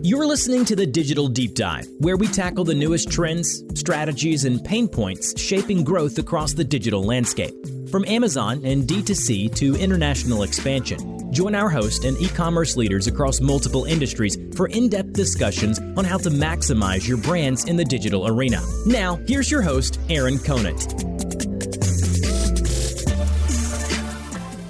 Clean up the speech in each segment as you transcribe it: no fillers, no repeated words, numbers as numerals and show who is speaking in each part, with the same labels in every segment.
Speaker 1: You're listening to the Digital Deep Dive, where we tackle the newest trends, strategies, and pain points shaping growth across the digital landscape. From Amazon and D2C to international expansion, join our host and e-commerce leaders across multiple industries for in-depth discussions on how to maximize your brands in the digital arena. Now, here's your host, Aaron Conant.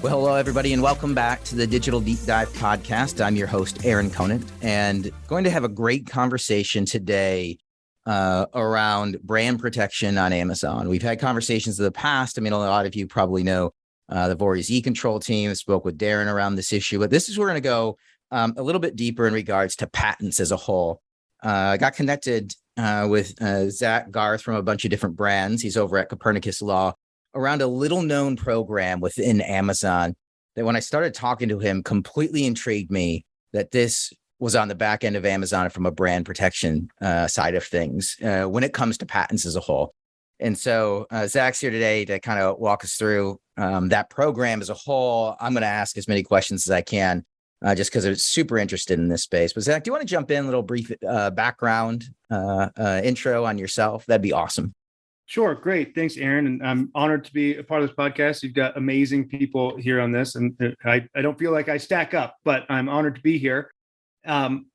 Speaker 2: Well, hello, everybody, and welcome back to the Digital Deep Dive podcast. I'm your host, Aaron Conant, and going to have a great conversation today around brand protection on Amazon. We've had conversations in the past. I mean, a lot of you probably know the Vorys e-control team. I spoke with Darren around this issue, but this is where we're going to go a little bit deeper in regards to patents as a whole. I got connected with Zac Garthe from a bunch of different brands. He's over at Copernicus Law, around a little known program within Amazon that when I started talking to him completely intrigued me that this was on the back end of Amazon from a brand protection side of things when it comes to patents as a whole. And so Zac's here today to kind of walk us through that program as a whole. I'm going to ask as many questions as I can just because I'm super interested in this space. But Zac, do you want to jump in a little brief background intro on yourself? That'd be awesome.
Speaker 3: Sure. Great. Thanks, Aaron. And I'm honored to be a part of this podcast. You've got amazing people here on this, and I don't feel like I stack up, but I'm honored to be here.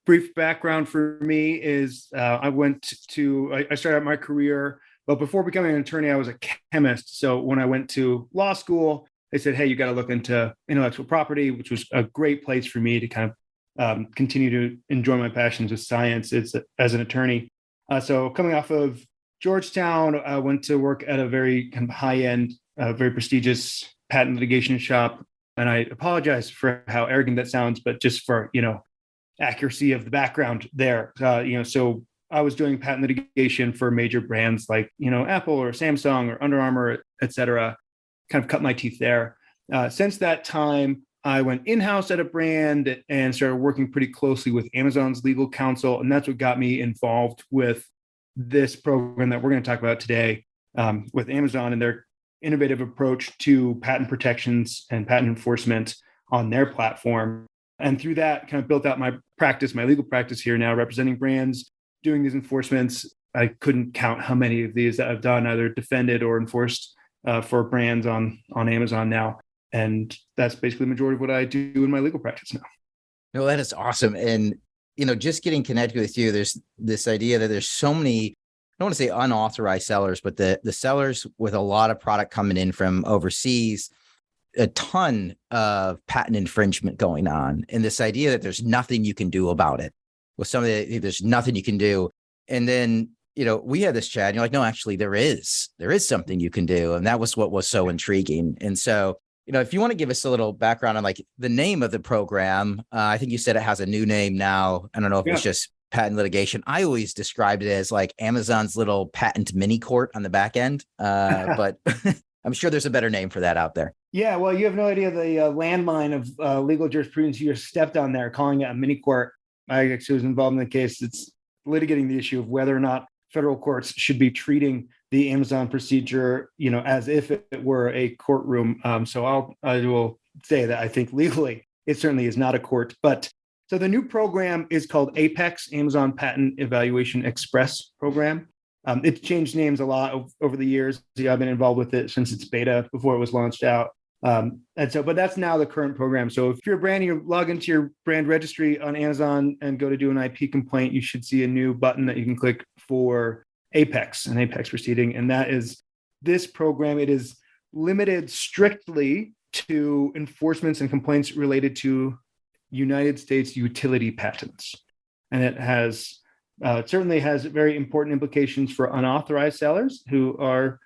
Speaker 3: Brief background for me is I started out my career, but before becoming an attorney, I was a chemist. So when I went to law school, they said, hey, you got to look into intellectual property, which was a great place for me to kind of continue to enjoy my passions with science as an attorney. So coming off of Georgetown, I went to work at a very kind of high-end, very prestigious patent litigation shop. And I apologize for how arrogant that sounds, but just for, accuracy of the background there. So I was doing patent litigation for major brands like, Apple or Samsung or Under Armour, et cetera, kind of cut my teeth there. Since that time, I went in-house at a brand and started working pretty closely with Amazon's legal counsel. And that's what got me involved with this program that we're going to talk about today with Amazon and their innovative approach to patent protections and patent enforcement on their platform. And through that, kind of built out my legal practice here now, representing brands, doing these enforcements. I couldn't count how many of these that I've done, either defended or enforced for brands on Amazon now. And that's basically the majority of what I do in my legal practice now.
Speaker 2: No, that is awesome. And just getting connected with you, there's this idea that there's so many, I don't want to say unauthorized sellers, but the sellers with a lot of product coming in from overseas, a ton of patent infringement going on. And this idea that there's nothing you can do about it. With some of there's nothing you can do. And then, we had this chat and you're like, no, actually there is something you can do. And that was what was so intriguing. And so, if you want to give us a little background on like the name of the program, I think you said it has a new name now. I don't know if it's just patent litigation. I always described it as like Amazon's little patent mini court on the back end, but I'm sure there's a better name for that out there.
Speaker 3: Yeah, well, you have no idea the landmine of legal jurisprudence you just stepped on there, calling it a mini court. I actually was involved in the case. It's litigating the issue of whether or not federal courts should be treating the Amazon procedure, as if it were a courtroom. So I will say that I think legally it certainly is not a court. But so the new program is called APEX, Amazon Patent Evaluation Express Program. It's changed names a lot over the years. I've been involved with it since its beta before it was launched out. But that's now the current program. So if you're a brand, you log into your brand registry on Amazon and go to do an IP complaint, you should see a new button that you can click for Apex, an Apex proceeding. And that is this program. It is limited strictly to enforcements and complaints related to United States utility patents. And it certainly has very important implications for unauthorized sellers who are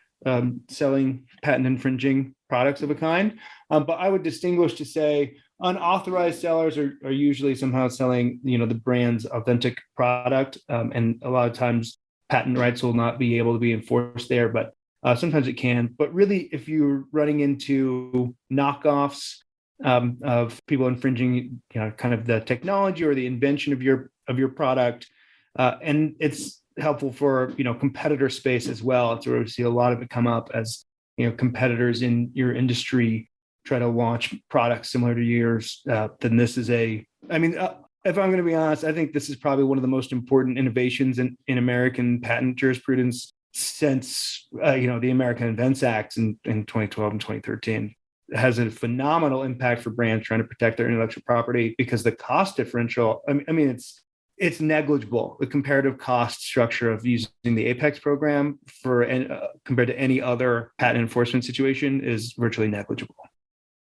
Speaker 3: selling patent infringing products of a kind. But I would distinguish to say unauthorized sellers are usually somehow selling, the brand's authentic product. And a lot of times patent rights will not be able to be enforced there, but sometimes it can. But really, if you're running into knockoffs of people infringing, kind of the technology or the invention of your product, and it's helpful for competitor space as well. It's where we see a lot of it come up as competitors in your industry try to launch products similar to yours. Then this is if I'm going to be honest, I think this is probably one of the most important innovations in American patent jurisprudence since, the American Invents Act in 2012 and 2013. It has a phenomenal impact for brands trying to protect their intellectual property because the cost differential, it's negligible. The comparative cost structure of using the Apex program compared to any other patent enforcement situation is virtually negligible.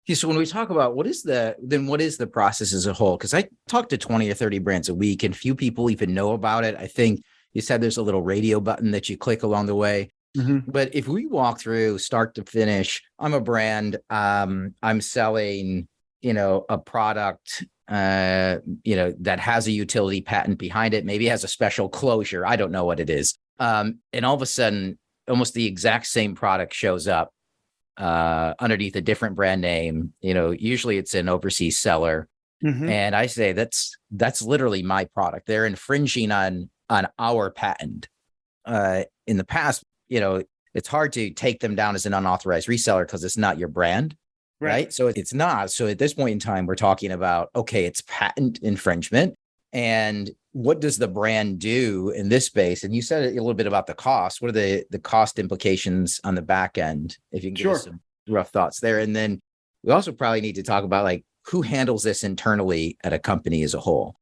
Speaker 2: Yeah, so when we talk about what is the process as a whole? Because I talk to 20 or 30 brands a week and few people even know about it. I think you said there's a little radio button that you click along the way. Mm-hmm. But if we walk through start to finish, I'm a brand, I'm selling, a product, that has a utility patent behind it, maybe has a special closure. I don't know what it is. And all of a sudden, almost the exact same product shows up underneath a different brand name. Usually it's an overseas seller. Mm-hmm. And I say, that's literally my product. They're infringing on our patent. In the past, it's hard to take them down as an unauthorized reseller because it's not your brand. Right. So it's not. So at this point in time, we're talking about, okay, it's patent infringement. And what does the brand do in this space? And you said a little bit about the cost. What are the cost implications on the back end? If you can give us some rough thoughts there. And then we also probably need to talk about who handles this internally at a company as a whole.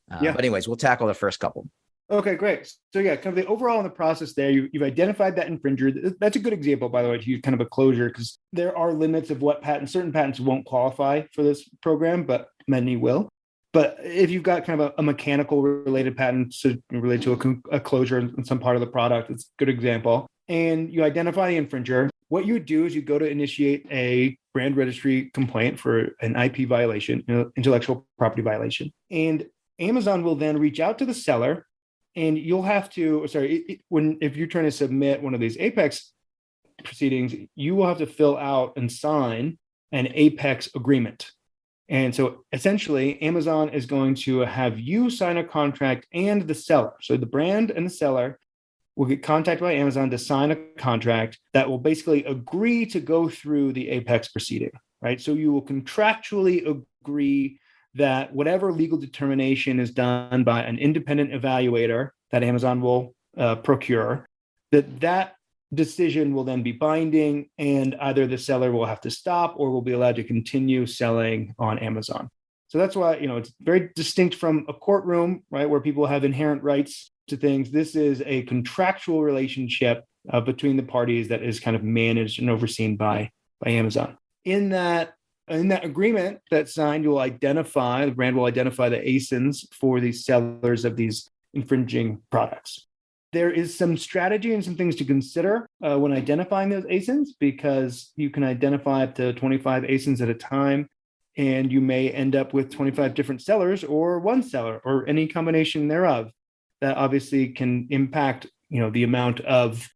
Speaker 2: But anyways, we'll tackle the first couple.
Speaker 3: Okay, great. So kind of the overall in the process there, you've identified that infringer. That's a good example, by the way, to use kind of a closure, because there are limits of what certain patents won't qualify for this program, but many will. But if you've got kind of a mechanical related patent related to a closure in some part of the product, it's a good example. And you identify the infringer. What you would do is you go to initiate a brand registry complaint for an IP violation, intellectual property violation. And Amazon will then reach out to the seller. And you'll have to, if you're trying to submit one of these Apex proceedings, you will have to fill out and sign an Apex agreement. And so essentially, Amazon is going to have you sign a contract and the seller. So the brand and the seller will get contacted by Amazon to sign a contract that will basically agree to go through the Apex proceeding, right? So you will contractually agree that whatever legal determination is done by an independent evaluator that Amazon will procure, that decision will then be binding, and either the seller will have to stop or will be allowed to continue selling on Amazon. So that's why, it's very distinct from a courtroom, right, where people have inherent rights to things. This is a contractual relationship between the parties that is kind of managed and overseen by Amazon. In that agreement that's signed, the brand will identify the ASINs for these sellers of these infringing products. There is some strategy and some things to consider when identifying those ASINs, because you can identify up to 25 ASINs at a time, and you may end up with 25 different sellers or one seller or any combination thereof. That obviously can impact, the amount of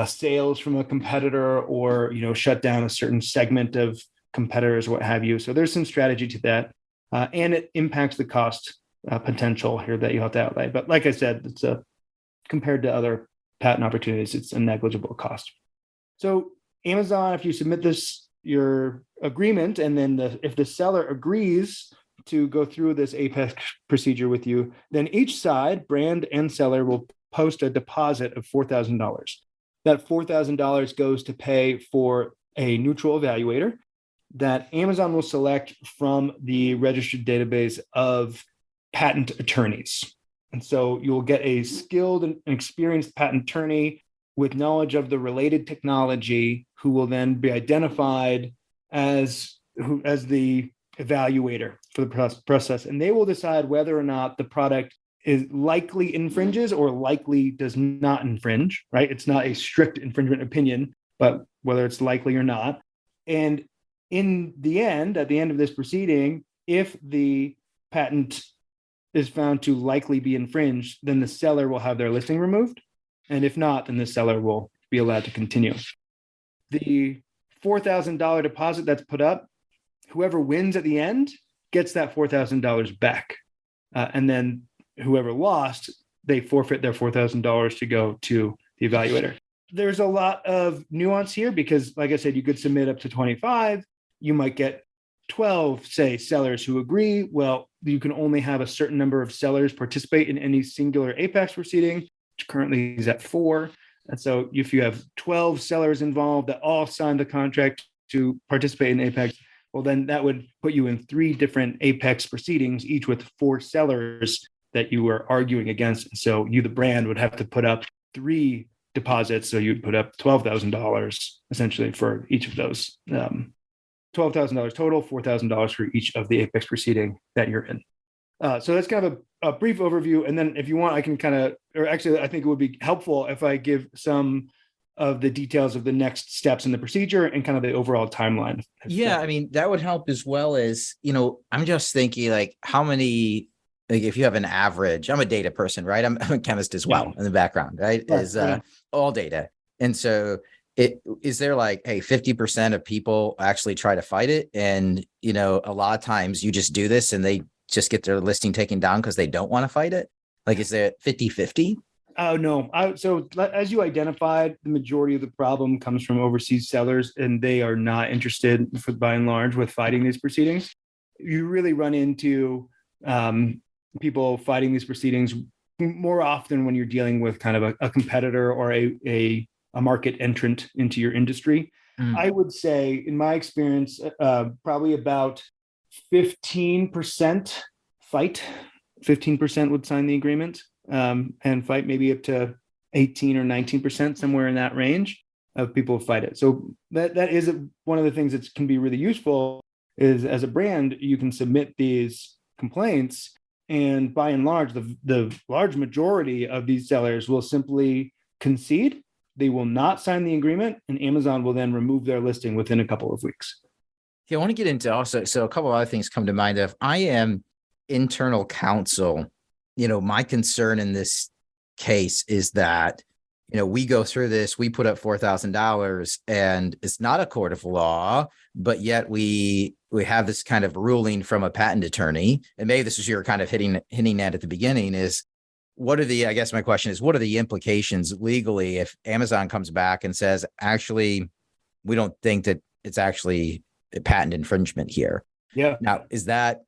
Speaker 3: sales from a competitor or, shut down a certain segment of competitors, what have you. So there's some strategy to that. And it impacts the cost potential here that you have to outlay. But like I said, it's compared to other patent opportunities, it's a negligible cost. So Amazon, if you submit your agreement, and then if the seller agrees to go through this Apex procedure with you, then each side, brand and seller, will post a deposit of $4,000. That $4,000 goes to pay for a neutral evaluator that Amazon will select from the registered database of patent attorneys. And so you will get a skilled and experienced patent attorney with knowledge of the related technology, who will then be identified as the evaluator for the process. And they will decide whether or not the product is likely infringes or likely does not infringe, right? It's not a strict infringement opinion, but whether it's likely or not. And in the end, at the end of this proceeding, if the patent is found to likely be infringed, then the seller will have their listing removed. And if not, then the seller will be allowed to continue. The $4,000 deposit that's put up, whoever wins at the end gets that $4,000 back. And then whoever lost, they forfeit their $4,000 to go to the evaluator. There's a lot of nuance here because, like I said, you could submit up to 25. You might get 12, say, sellers who agree, well, you can only have a certain number of sellers participate in any singular apex proceeding, which currently is at 4. And so if you have 12 sellers involved that all signed the contract to participate in apex, well, then that would put you in 3 different apex proceedings, each with 4 sellers that you were arguing against. And so you, the brand, would have to put up 3 deposits. So you'd put up $12,000 essentially for each of those. $12,000 total, $4,000 for each of the apex proceeding that you're in. So that's kind of a brief overview. And then if you want, I can I think it would be helpful if I give some of the details of the next steps in the procedure and kind of the overall timeline.
Speaker 2: Yeah, I mean, that would help, as well as, I'm just thinking, like, how many, like, if you have an average, I'm a data person, right? I'm a chemist as well in the background, right? All data. And so is there like, hey, 50% of people actually try to fight it? And, a lot of times you just do this and they just get their listing taken down because they don't want to fight it. Like, is there 50-50?
Speaker 3: Oh, no. So as you identified, the majority of the problem comes from overseas sellers, and they are not interested, by and large, with fighting these proceedings. You really run into people fighting these proceedings more often when you're dealing with kind of a competitor or a market entrant into your industry. I would say, in my experience, probably about 15% fight. 15% would sign the agreement and fight, maybe up to 18 or 19%, somewhere in that range of people fight it. So that is one of the things that can be really useful is, as a brand, you can submit these complaints, and by and large, the large majority of these sellers will simply concede. They will not sign the agreement, and Amazon will then remove their listing within a couple of weeks.
Speaker 2: Yeah, I want to get into also, so a couple of other things come to mind. If I am internal counsel, my concern in this case is that, we go through this, we put up $4,000, and it's not a court of law, but yet we have this kind of ruling from a patent attorney. And maybe this is you're kind of hinting at the beginning, is I guess my question is, what are the implications legally if Amazon comes back and says, actually, we don't think that it's actually a patent infringement here?
Speaker 3: Yeah.
Speaker 2: Now, does that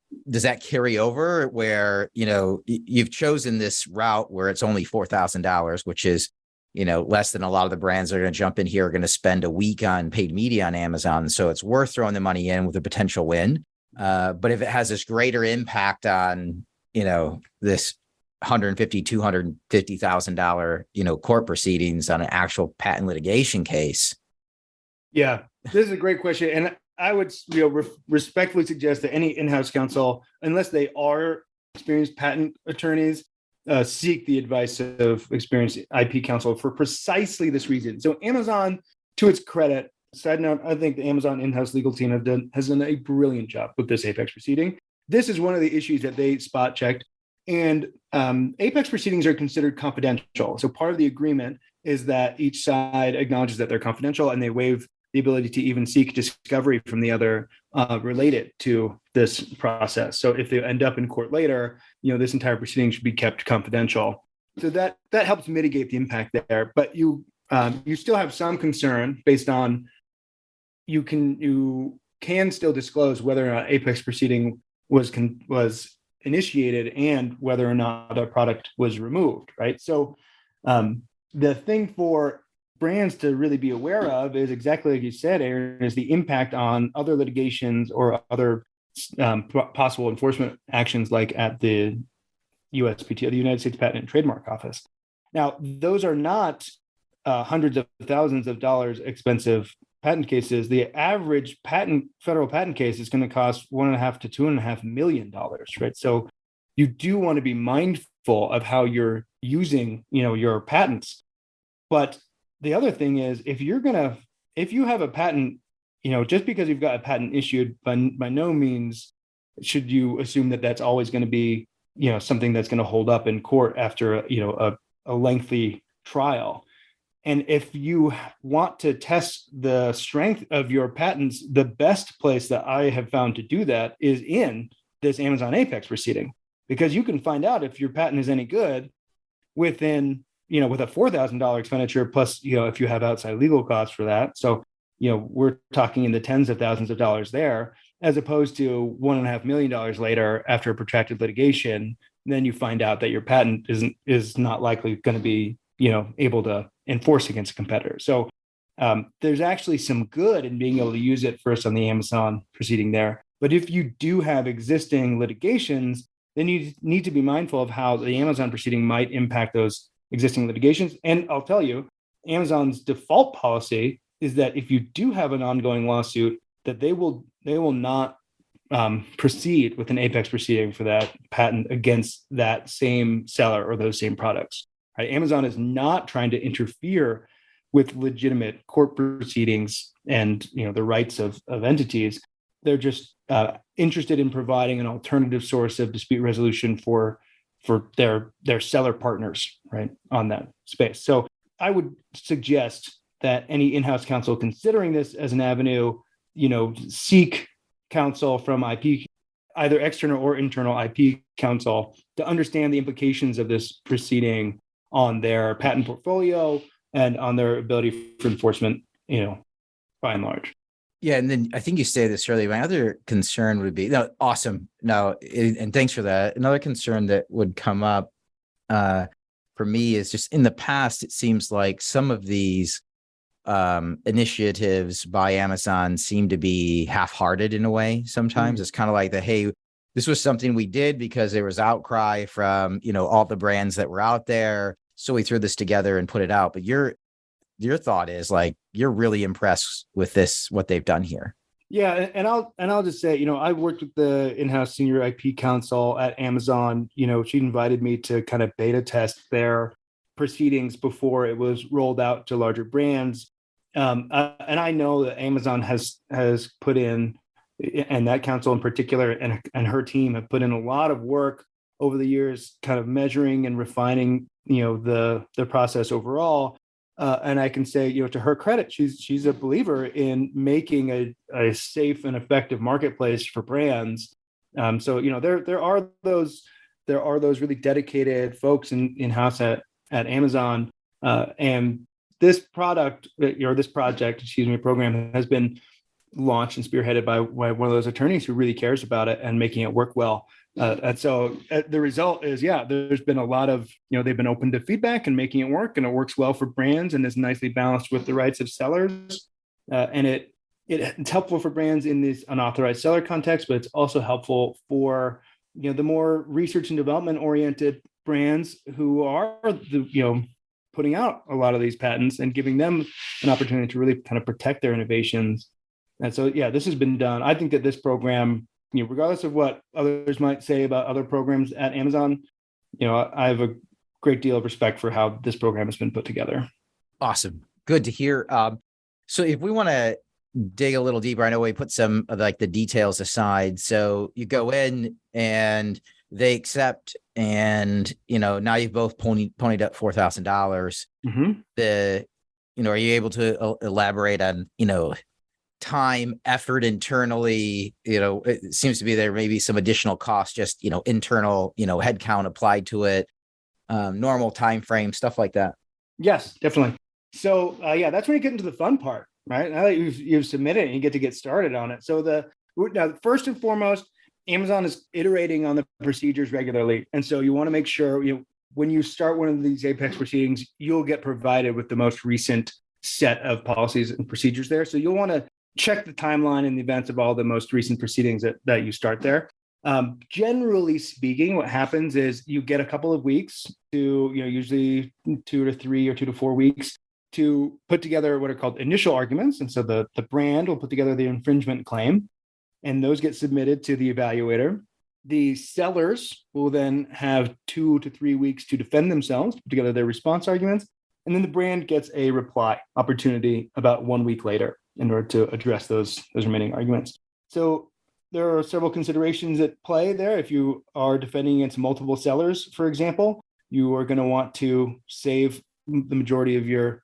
Speaker 2: carry over where, you've chosen this route where it's only $4,000, which is, less than a lot of the brands that are going to jump in here are going to spend a week on paid media on Amazon. So it's worth throwing the money in with a potential win. But if it has this greater impact on, this $150,000, $250,000, court proceedings on an actual patent litigation case.
Speaker 3: Yeah, this is a great question. And I would respectfully suggest that any in-house counsel, unless they are experienced patent attorneys, seek the advice of experienced IP counsel for precisely this reason. So Amazon, to its credit, side note, I think the Amazon in-house legal team has done a brilliant job with this Apex proceeding. This is one of the issues that they spot checked. And Apex proceedings are considered confidential. So part of the agreement is that each side acknowledges that they're confidential, and they waive the ability to even seek discovery from the other related to this process. So if they end up in court later, this entire proceeding should be kept confidential. So that helps mitigate the impact there. But you still have some concern based on you can still disclose whether or not Apex proceeding was initiated and whether or not a product was removed, right? So the thing for brands to really be aware of is exactly like you said, Aaron, is the impact on other litigations or other possible enforcement actions, like at the USPTO, the United States Patent and Trademark Office. Now, those are not hundreds of thousands of dollars expensive patent cases. The average federal patent case is going to cost $1.5 to $2.5 million, right? So you do want to be mindful of how you're using, your patents. But the other thing is, if you have a patent, just because you've got a patent issued, by no means should you assume that that's always going to be, something that's going to hold up in court after, a lengthy trial. And if you want to test the strength of your patents, the best place that I have found to do that is in this Amazon Apex proceeding, because you can find out if your patent is any good within, with a $4,000 expenditure, plus, if you have outside legal costs for that. So, we're talking in the tens of thousands of dollars there. as opposed to $1.5 million later after a protracted litigation. Then you find out that your patent is not likely going to be, able to enforce against a competitor. So there's actually some good in being able to use it first on the Amazon proceeding there. But if you do have existing litigations, then you need to be mindful of how the Amazon proceeding might impact those existing litigations. And I'll tell you, Amazon's default policy is that if you do have an ongoing lawsuit, that they will not proceed with an apex proceeding for that patent against that same seller or those same products. Right? Amazon is not trying to interfere with legitimate court proceedings and the rights of entities. They're just interested in providing an alternative source of dispute resolution for their seller partners, right, on that space. So I would suggest that any in-house counsel considering this as an avenue, seek counsel from IP, either external or internal IP counsel, to understand the implications of this proceeding on their patent portfolio and on their ability for enforcement, by and large.
Speaker 2: Yeah, and then I think you stated this earlier. My other concern would be, awesome. No, and thanks for that. Another concern that would come up for me is just in the past, it seems like some of these initiatives by Amazon seem to be half-hearted in a way. Sometimes it's kind of like hey, this was something we did because there was outcry from, all the brands that were out there. So we threw this together and put it out. But your thought is you're really impressed with this, what they've done here.
Speaker 3: Yeah. And I'll just say, I worked with the in-house senior IP counsel at Amazon. She invited me to kind of beta test their proceedings before it was rolled out to larger brands. And I know that Amazon has put in, and that counsel in particular and her team have put in a lot of work over the years, kind of measuring and refining, the process overall. And I can say, to her credit, she's a believer in making a safe and effective marketplace for brands. So there are those really dedicated folks in-house at Amazon, and this program has been launched and spearheaded by one of those attorneys who really cares about it and making it work well. And so the result is, there's been a lot of, they've been open to feedback and making it work, and it works well for brands and is nicely balanced with the rights of sellers. And it's helpful for brands in this unauthorized seller context, but it's also helpful for, the more research and development oriented brands who are putting out a lot of these patents and giving them an opportunity to really kind of protect their innovations. And so, this has been done. I think that this program, regardless of what others might say about other programs at Amazon, I have a great deal of respect for how this program has been put together.
Speaker 2: Awesome. Good to hear. So if we want to dig a little deeper, I know we put some of the details aside. So you go in and they accept, and, now you've both ponied up $4,000.
Speaker 3: Mm-hmm.
Speaker 2: Are you able to elaborate on, time, effort internally? It seems to be there may be some additional costs, just, internal, headcount applied to it, normal time frame, stuff like that.
Speaker 3: Yes, definitely. So that's when you get into the fun part, right? Now that you've submitted and you get to get started on it. So now first and foremost, Amazon is iterating on the procedures regularly. And so you want to make sure, when you start one of these apex proceedings, you'll get provided with the most recent set of policies and procedures there. So you'll want to check the timeline in the events of all the most recent proceedings that you start there. Generally speaking, what happens is you get a couple of weeks to, usually 2 to 3 or 2 to 4 weeks to put together what are called initial arguments. And so the brand will put together the infringement claim, and those get submitted to the evaluator. The sellers will then have 2 to 3 weeks to defend themselves, put together their response arguments, and then the brand gets a reply opportunity about 1 week later in order to address those remaining arguments. So there are several considerations at play there. If you are defending against multiple sellers, for example, you are going to want to save the majority of your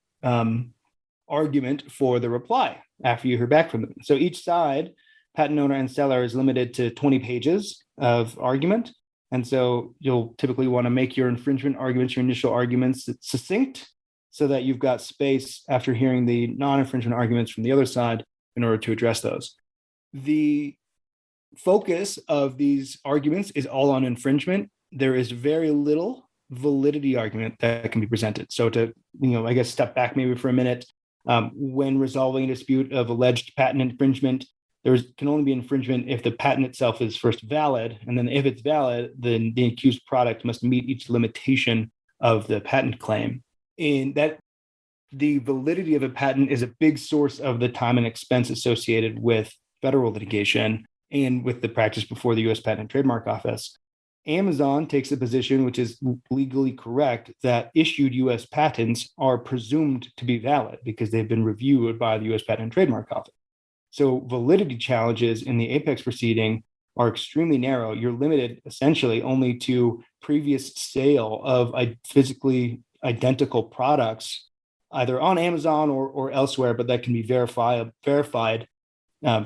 Speaker 3: argument for the reply after you hear back from them. So each side, patent owner and seller, is limited to 20 pages of argument. And so you'll typically want to make your infringement arguments, your initial arguments, succinct, so that you've got space after hearing the non-infringement arguments from the other side in order to address those. The focus of these arguments is all on infringement. There is very little validity argument that can be presented. So to, I guess, step back maybe for a minute, when resolving a dispute of alleged patent infringement, there can only be infringement if the patent itself is first valid. And then if it's valid, then the accused product must meet each limitation of the patent claim. And that the validity of a patent is a big source of the time and expense associated with federal litigation and with the practice before the U.S. Patent and Trademark Office. Amazon takes a position which is legally correct that issued U.S. patents are presumed to be valid because they've been reviewed by the U.S. Patent and Trademark Office. So validity challenges in the Apex proceeding are extremely narrow. You're limited essentially only to previous sale of physically identical products, either on Amazon or elsewhere, but that can be verified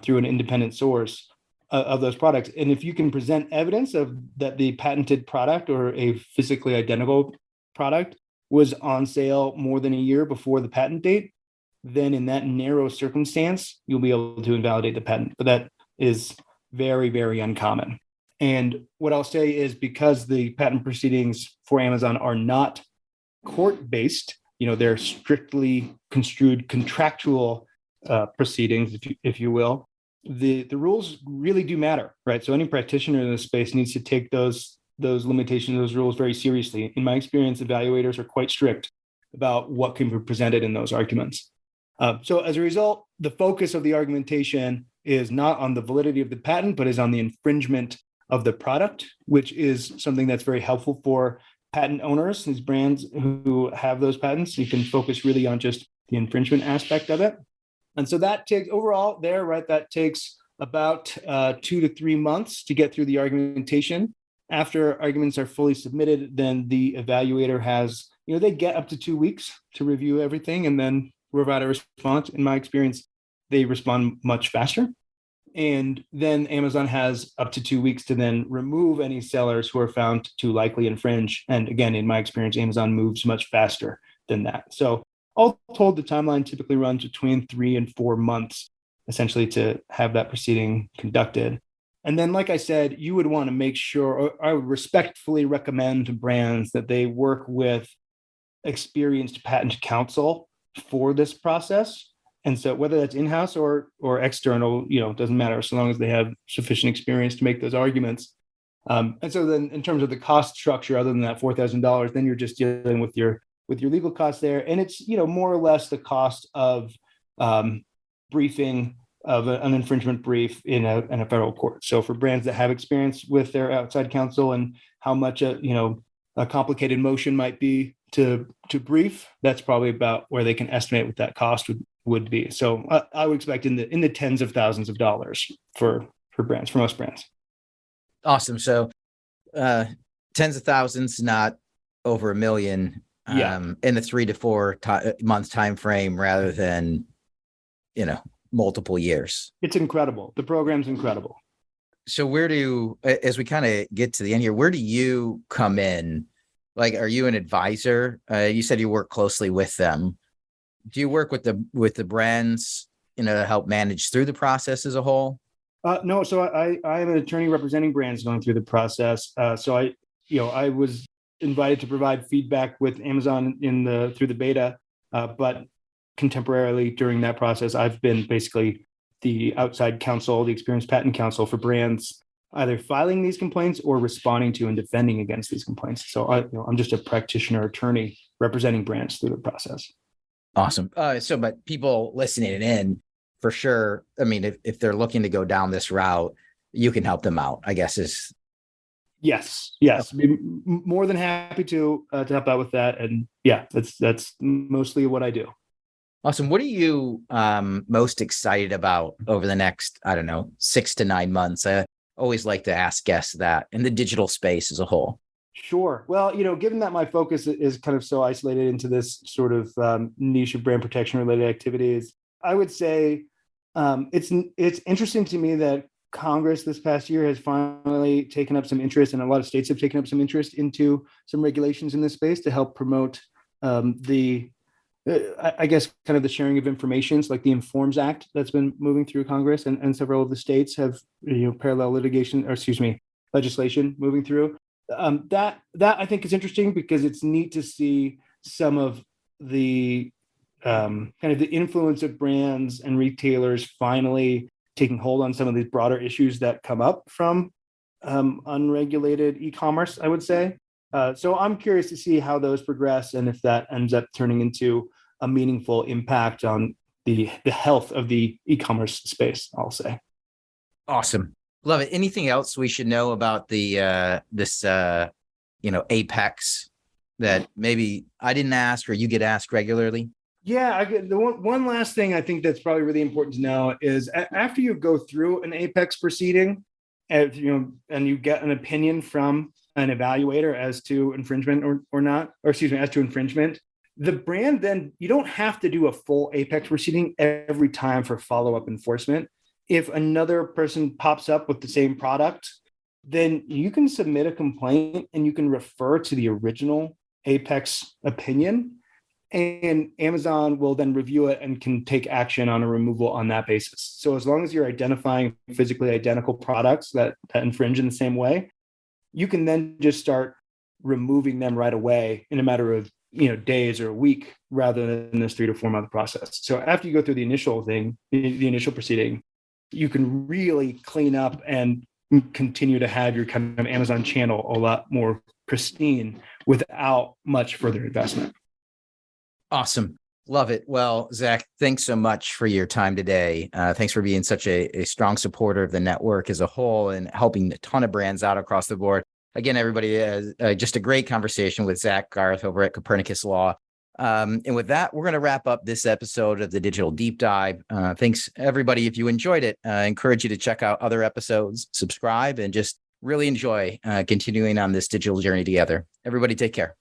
Speaker 3: through an independent source of those products. And if you can present evidence of that the patented product or a physically identical product was on sale more than a year before the patent date, then in that narrow circumstance, you'll be able to invalidate the patent. But that is very, very uncommon. And what I'll say is because the patent proceedings for Amazon are not court-based, they're strictly construed contractual proceedings, if you will, the rules really do matter, right? So any practitioner in this space needs to take those limitations, those rules very seriously. In my experience, evaluators are quite strict about what can be presented in those arguments. So as a result, the focus of the argumentation is not on the validity of the patent, but is on the infringement of the product, which is something that's very helpful for patent owners, these brands who have those patents. You can focus really on just the infringement aspect of it. And so that takes overall there, right? That takes about 2 to 3 months to get through the argumentation. After arguments are fully submitted, then the evaluator has, they get up to 2 weeks to review everything and then provide a response. In my experience, they respond much faster. And then Amazon has up to 2 weeks to then remove any sellers who are found to likely infringe. And again, in my experience, Amazon moves much faster than that. So all told, the timeline typically runs between 3 and 4 months, essentially, to have that proceeding conducted. And then, like I said, you would want to make sure, or I would respectfully recommend to brands that they work with experienced patent counsel for this process. And so whether that's in-house or external, doesn't matter, so long as they have sufficient experience to make those arguments. And so then in terms of the cost structure, other than that $4,000, then you're just dealing with your legal costs there. And it's, more or less the cost of briefing of an infringement brief in a federal court. So for brands that have experience with their outside counsel and how much a complicated motion might be to brief, that's probably about where they can estimate what that cost would be. So I would expect in the tens of thousands of dollars for brands, for most brands.
Speaker 2: Awesome. So tens of thousands, not over $1 million. In a 3 to 4 month time frame rather than, multiple years.
Speaker 3: It's incredible. The program's incredible.
Speaker 2: So as we kind of get to the end here, where do you come in? Like, are you an advisor? You said you work closely with them. Do you work with the brands, to help manage through the process as a whole?
Speaker 3: No. So I am an attorney representing brands going through the process. So I was invited to provide feedback with Amazon through the beta, but contemporarily during that process, I've been basically the outside counsel, the experienced patent counsel for brands, either filing these complaints or responding to and defending against these complaints. So I'm just a practitioner attorney representing brands through the process.
Speaker 2: Awesome. But people listening in, for sure, I mean, if they're looking to go down this route, you can help them out, I guess is.
Speaker 3: Yes. Be more than happy to help out with that. And yeah, that's mostly what I do.
Speaker 2: Awesome. What are you most excited about over the next, 6 to 9 months? I always like to ask guests that in the digital space as a whole.
Speaker 3: Sure. Well, given that my focus is kind of so isolated into this sort of niche of brand protection related activities, I would say it's interesting to me that Congress this past year has finally taken up some interest, and a lot of states have taken up some interest into some regulations in this space to help promote the I guess kind of the sharing of information, like the Informs Act that's been moving through Congress, and several of the states have parallel legislation moving through. That I think is interesting because it's neat to see some of the kind of the influence of brands and retailers finally taking hold on some of these broader issues that come up from unregulated e-commerce, I would say. So I'm curious to see how those progress and if that ends up turning into a meaningful impact on the health of the e-commerce space, I'll say.
Speaker 2: Awesome. Love it. Anything else we should know about the this Apex that maybe I didn't ask or you get asked regularly?
Speaker 3: Yeah, the one last thing I think that's probably really important to know is after you go through an Apex proceeding, and you get an opinion from an evaluator as to infringement or not, or excuse me, as to infringement, the brand then, you don't have to do a full Apex proceeding every time for follow-up enforcement. If another person pops up with the same product, then you can submit a complaint and you can refer to the original Apex opinion, and Amazon will then review it and can take action on a removal on that basis. So as long as you're identifying physically identical products that infringe in the same way, you can then just start removing them right away in a matter of days or a week, rather than this 3 to 4 month process. So after you go through the initial proceeding, you can really clean up and continue to have your kind of Amazon channel a lot more pristine without much further investment.
Speaker 2: Awesome. Love it. Well, Zac, thanks so much for your time today. Thanks for being such a strong supporter of the network as a whole and helping a ton of brands out across the board. Again, everybody, just a great conversation with Zac Garthe over at Copernicus Law. And with that, we're going to wrap up this episode of the Digital Deep Dive. Thanks, everybody. If you enjoyed it, I encourage you to check out other episodes, subscribe, and just really enjoy continuing on this digital journey together. Everybody, take care.